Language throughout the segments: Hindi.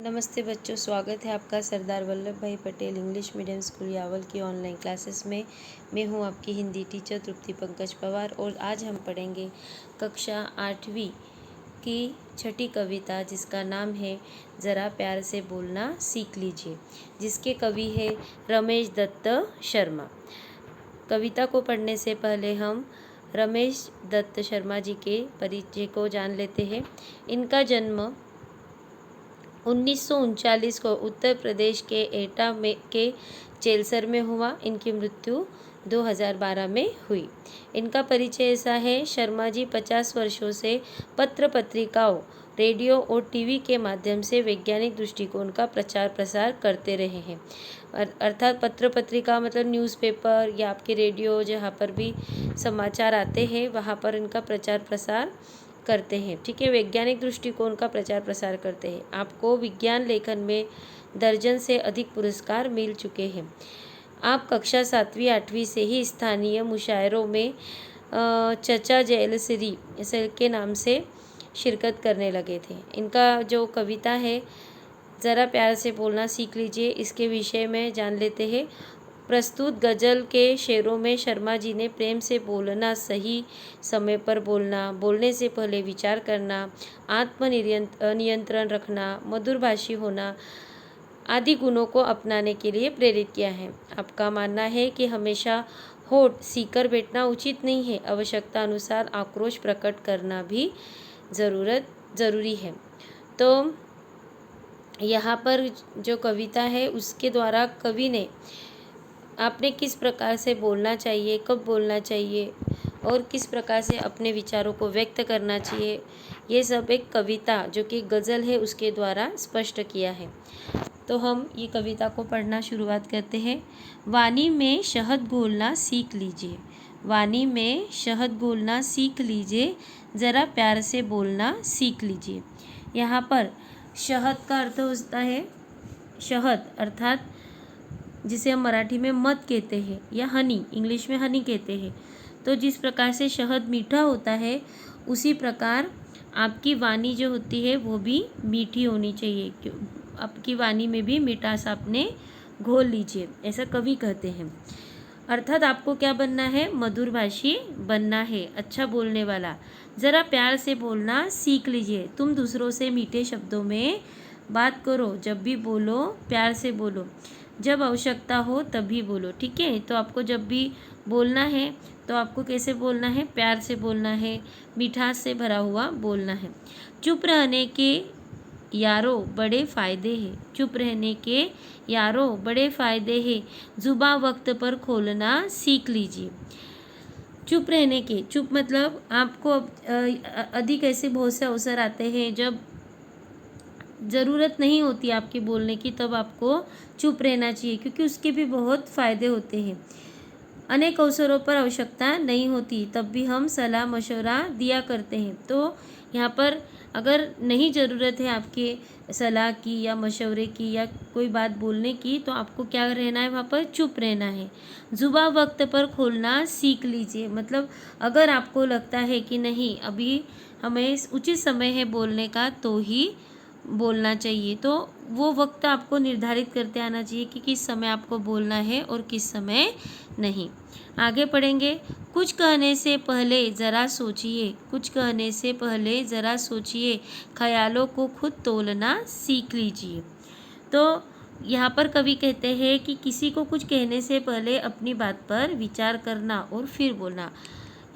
नमस्ते बच्चों, स्वागत है आपका सरदार वल्लभ भाई Patel English medium school Yawal की ऑनलाइन क्लासेस में। मैं हूं आपकी हिंदी टीचर तृप्ति पंकज पवार और आज हम पढ़ेंगे कक्षा 8वीं की छठी कविता जिसका नाम है ज़रा प्यार से बोलना सीख लीजिए, जिसके कवि है रमेश दत्त शर्मा। कविता को पढ़ने से पहले हम रमेश दत्त शर्मा जी के परिचय को जान लेते हैं। इनका जन्म 1939 को उत्तर प्रदेश के एटा में के चेलसर में हुआ। इनकी मृत्यु 2012 में हुई। इनका परिचय ऐसा है, शर्मा जी 50 वर्षों से पत्र पत्रिकाओं, रेडियो और टीवी के माध्यम से वैज्ञानिक दृष्टिकोण का प्रचार प्रसार करते रहे हैं। अर्थात पत्र पत्रिका मतलब न्यूज़पेपर या आपके रेडियो, जहाँ पर भी समाचार आते हैं वहाँ पर इनका प्रचार प्रसार करते हैं। ठीक है, वैज्ञानिक दृष्टिकोण का प्रचार प्रसार करते हैं। आपको विज्ञान लेखन में दर्जन से अधिक पुरस्कार मिल चुके हैं। आप कक्षा 7वीं 8वीं से ही स्थानीय मुशायरों में चचा जैलसिरी के नाम से शिरकत करने लगे थे। इनका जो कविता है ज़रा प्यार से बोलना सीख लीजिए, इसके विषय में जान लेते हैं। प्रस्तुत गज़ल के शेरों में शर्मा जी ने प्रेम से बोलना, सही समय पर बोलना, बोलने से पहले विचार करना, नियंत्रण रखना, मधुरभाषी होना आदि गुणों को अपनाने के लिए प्रेरित किया है। आपका मानना है कि हमेशा होठ सीकर बैठना उचित नहीं है, आवश्यकता अनुसार आक्रोश प्रकट करना भी ज़रूरी है। तो यहाँ पर जो कविता है उसके द्वारा कवि ने आपने किस प्रकार से बोलना चाहिए, कब बोलना चाहिए और किस प्रकार से अपने विचारों को व्यक्त करना चाहिए, ये सब एक कविता जो कि गज़ल है उसके द्वारा स्पष्ट किया है। तो हम ये कविता को पढ़ना शुरुआत करते हैं। वाणी में शहद घोलना सीख लीजिए, वाणी में शहद घोलना सीख लीजिए, ज़रा प्यार से बोलना सीख लीजिए। यहाँ पर शहद का अर्थ होता है शहद, अर्थात जिसे हम मराठी में मध कहते हैं या हनी, इंग्लिश में हनी कहते हैं। तो जिस प्रकार से शहद मीठा होता है उसी प्रकार आपकी वाणी जो होती है वो भी मीठी होनी चाहिए। आपकी वाणी में भी मिठास आपने घोल लीजिए, ऐसा कवि कहते हैं। अर्थात आपको क्या बनना है, मधुरभाषी बनना है, अच्छा बोलने वाला। ज़रा प्यार से बोलना सीख लीजिए, तुम दूसरों से मीठे शब्दों में बात करो, जब भी बोलो प्यार से बोलो, जब आवश्यकता हो तभी बोलो। ठीक है, तो आपको जब भी बोलना है तो आपको कैसे बोलना है, प्यार से बोलना है, मिठास से भरा हुआ बोलना है। चुप रहने के यारो बड़े फ़ायदे हैं, चुप रहने के यारो बड़े फ़ायदे हैं, जुबां वक्त पर खोलना सीख लीजिए। चुप रहने के, चुप मतलब आपको अधिक ऐसे बहुत से अवसर आते हैं जब ज़रूरत नहीं होती आपके बोलने की, तब आपको चुप रहना चाहिए, क्योंकि उसके भी बहुत फ़ायदे होते हैं। अनेक अवसरों पर आवश्यकता नहीं होती तब भी हम सलाह मशवरा दिया करते हैं। तो यहाँ पर अगर नहीं ज़रूरत है आपके सलाह की या मशवरे की या कोई बात बोलने की, तो आपको क्या रहना है, वहाँ पर चुप रहना है। जुबां वक्त पर खोलना सीख लीजिए, मतलब अगर आपको लगता है कि नहीं अभी हमें उचित समय है बोलने का तो ही बोलना चाहिए, तो वो वक्त आपको निर्धारित करते आना चाहिए कि किस समय आपको बोलना है और किस समय नहीं। आगे पढ़ेंगे। कुछ कहने से पहले ज़रा सोचिए, कुछ कहने से पहले ज़रा सोचिए, ख्यालों को खुद तोलना सीख लीजिए। तो यहाँ पर कवि कहते हैं कि किसी को कुछ कहने से पहले अपनी बात पर विचार करना और फिर बोलना।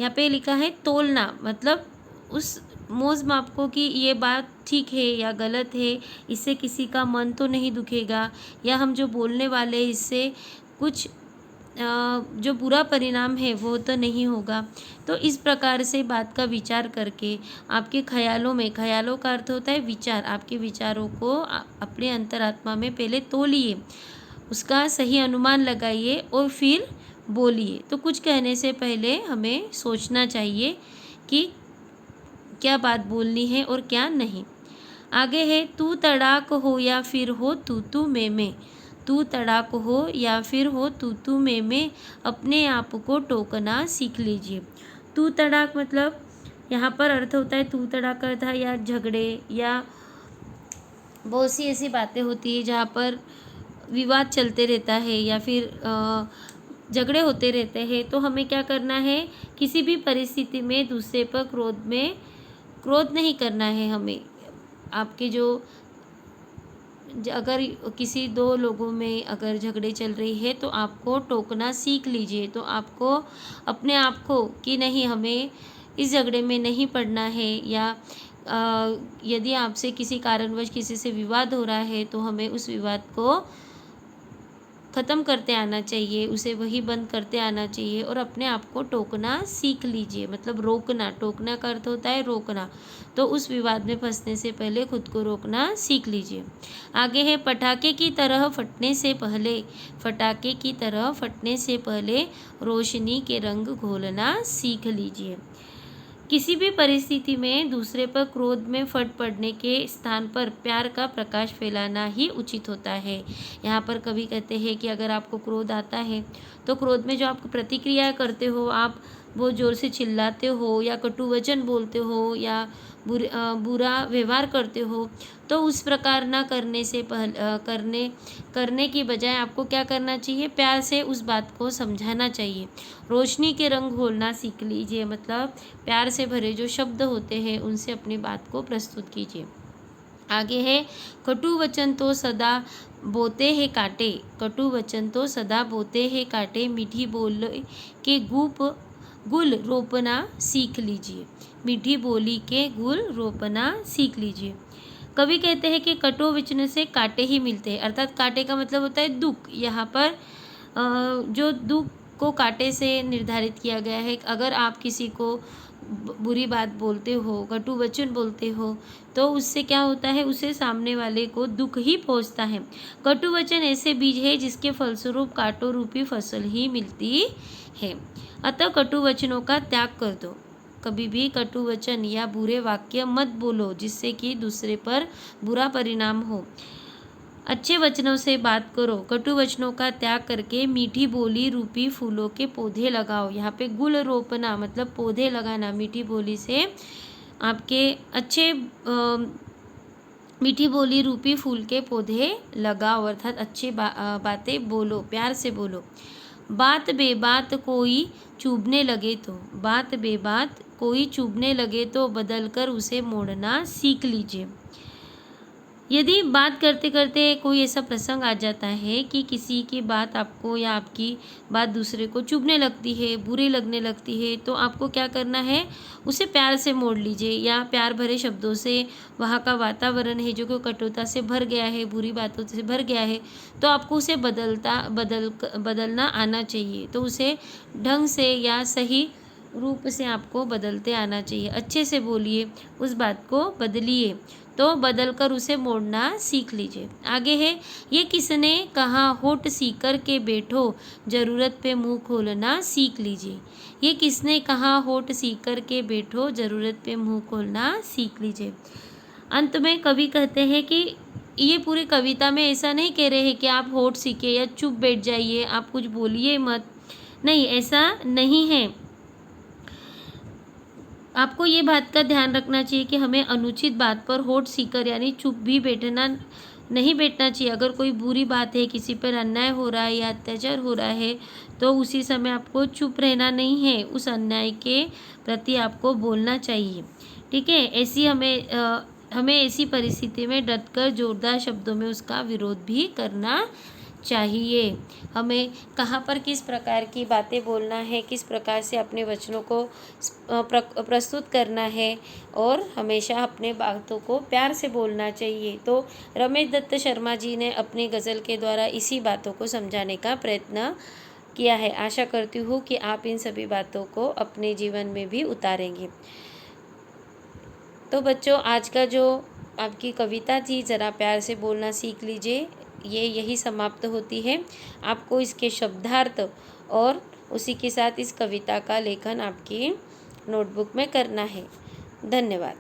यहाँ पे लिखा है तोलना, मतलब उस मोज माप को कि ये बात ठीक है या गलत है, इससे किसी का मन तो नहीं दुखेगा, या हम जो बोलने वाले इससे कुछ जो बुरा परिणाम है वो तो नहीं होगा। तो इस प्रकार से बात का विचार करके आपके ख्यालों में, ख्यालों का अर्थ होता है विचार, आपके विचारों को अपने अंतरात्मा में पहले तोलिए, उसका सही अनुमान लगाइए और फिर बोलिए। तो कुछ कहने से पहले हमें सोचना चाहिए कि क्या बात बोलनी है और क्या नहीं। आगे है, तू तड़ाक हो या फिर हो तू मैं, तू तड़ाक हो या फिर हो तू मैं, अपने आप को टोकना सीख लीजिए। तू तड़ाक मतलब यहाँ पर अर्थ होता है, तू तड़ाक अर्थ है या झगड़े या बहुत सी ऐसी बातें होती है जहाँ पर विवाद चलते रहता है या फिर झगड़े होते रहते हैं, तो हमें क्या करना है, किसी भी परिस्थिति में दूसरे पर क्रोध नहीं करना है हमें। आपके जो अगर किसी दो लोगों में अगर झगड़े चल रही है तो आपको टोकना सीख लीजिए। तो आपको अपने आप को कि नहीं, हमें इस झगड़े में नहीं पड़ना है, या यदि आपसे किसी कारणवश किसी से विवाद हो रहा है तो हमें उस विवाद को ख़त्म करते आना चाहिए, उसे वही बंद करते आना चाहिए और अपने आप को टोकना सीख लीजिए। मतलब रोकना, टोकना का अर्थ होता है रोकना। तो उस विवाद में फंसने से पहले खुद को रोकना सीख लीजिए। आगे है, पटाखे की तरह फटने से पहले, पटाखे की तरह फटने से पहले रोशनी के रंग घोलना सीख लीजिए। किसी भी परिस्थिति में दूसरे पर क्रोध में फट पड़ने के स्थान पर प्यार का प्रकाश फैलाना ही उचित होता है। यहाँ पर कवि कहते हैं कि अगर आपको क्रोध आता है तो क्रोध में जो आप प्रतिक्रिया करते हो, आप वो ज़ोर से चिल्लाते हो या कटु वचन बोलते हो या बुरा व्यवहार करते हो, तो उस प्रकार ना करने से करने की बजाय आपको क्या करना चाहिए, प्यार से उस बात को समझाना चाहिए। रोशनी के रंग घोलना सीख लीजिए, मतलब प्यार से भरे जो शब्द होते हैं उनसे अपनी बात को प्रस्तुत कीजिए। आगे है, कटु वचन तो सदा बोते हैं काटे, कटु वचन तो सदा बोते हैं काटे, मीठी बोल के गुल रोपना सीख लीजिए। मीठी बोली के गुल रोपना सीख लीजिए। कवि कहते हैं कि कटु वचन से कांटे ही मिलते हैं, अर्थात कांटे का मतलब होता है दुख। यहाँ पर जो दुख को कांटे से निर्धारित किया गया है। अगर आप किसी को बुरी बात बोलते हो, कटु वचन बोलते हो, तो उससे क्या होता है, उसे सामने वाले को दुख ही पहुंचता है। कटु वचन ऐसे बीज है जिसके फलस्वरूप कांटों रूपी फसल ही मिलती है। अतः कटु वचनों का त्याग कर दो। कभी भी कटु वचन या बुरे वाक्य मत बोलो जिससे कि दूसरे पर बुरा परिणाम हो। अच्छे वचनों से बात करो। कटु वचनों का त्याग करके मीठी बोली रूपी फूलों के पौधे लगाओ। यहाँ पे गुल रोपना मतलब पौधे लगाना। मीठी बोली से आपके अच्छे मीठी बोली रूपी फूल के पौधे लगाओ, अर्थात अच्छी बातें बोलो, प्यार से बोलो। बात बेबात कोई चुभने लगे तो, बात बेबात कोई चुभने लगे तो बदल कर उसे मोड़ना सीख लीजिए। यदि बात करते करते कोई ऐसा प्रसंग आ जाता है कि किसी की बात आपको या आपकी बात दूसरे को चुभने लगती है, बुरी लगने लगती है, तो आपको क्या करना है, उसे प्यार से मोड़ लीजिए या प्यार भरे शब्दों से। वहाँ का वातावरण है जो कि कटुता से भर गया है, बुरी बातों से भर गया है, तो आपको उसे बदलना आना चाहिए। तो उसे ढंग से या सही रूप से आपको बदलते आना चाहिए। अच्छे से बोलिए, उस बात को बदलिए, तो बदलकर उसे मोड़ना सीख लीजिए। आगे है, ये किसने कहा होठ सीकर के बैठो, ज़रूरत पे मुंह खोलना सीख लीजिए। ये किसने कहा होठ सीकर के बैठो, ज़रूरत पे मुंह खोलना सीख लीजिए। अंत में कवि कहते हैं कि ये पूरी कविता में ऐसा नहीं कह रहे हैं कि आप होठ सीखे या चुप बैठ जाइए, आप कुछ बोलिए मत। नहीं, ऐसा नहीं है। आपको ये बात का ध्यान रखना चाहिए कि हमें अनुचित बात पर होठ सीकर यानी चुप भी नहीं बैठना चाहिए। अगर कोई बुरी बात है, किसी पर अन्याय हो रहा है या अत्याचार हो रहा है, तो उसी समय आपको चुप रहना नहीं है, उस अन्याय के प्रति आपको बोलना चाहिए। ठीक है, हमें ऐसी परिस्थिति में डटकर जोरदार शब्दों में उसका विरोध भी करना चाहिए। हमें कहाँ पर किस प्रकार की बातें बोलना है, किस प्रकार से अपने वचनों को प्रस्तुत करना है, और हमेशा अपने बातों को प्यार से बोलना चाहिए। तो रमेश दत्त शर्मा जी ने अपनी गज़ल के द्वारा इसी बातों को समझाने का प्रयत्न किया है। आशा करती हूँ कि आप इन सभी बातों को अपने जीवन में भी उतारेंगे। तो बच्चों, आज का जो आपकी कविता थी, ज़रा प्यार से बोलना सीख लीजिए, ये यही समाप्त होती है। आपको इसके शब्दार्थ और उसी के साथ इस कविता का लेखन आपकी नोटबुक में करना है। धन्यवाद।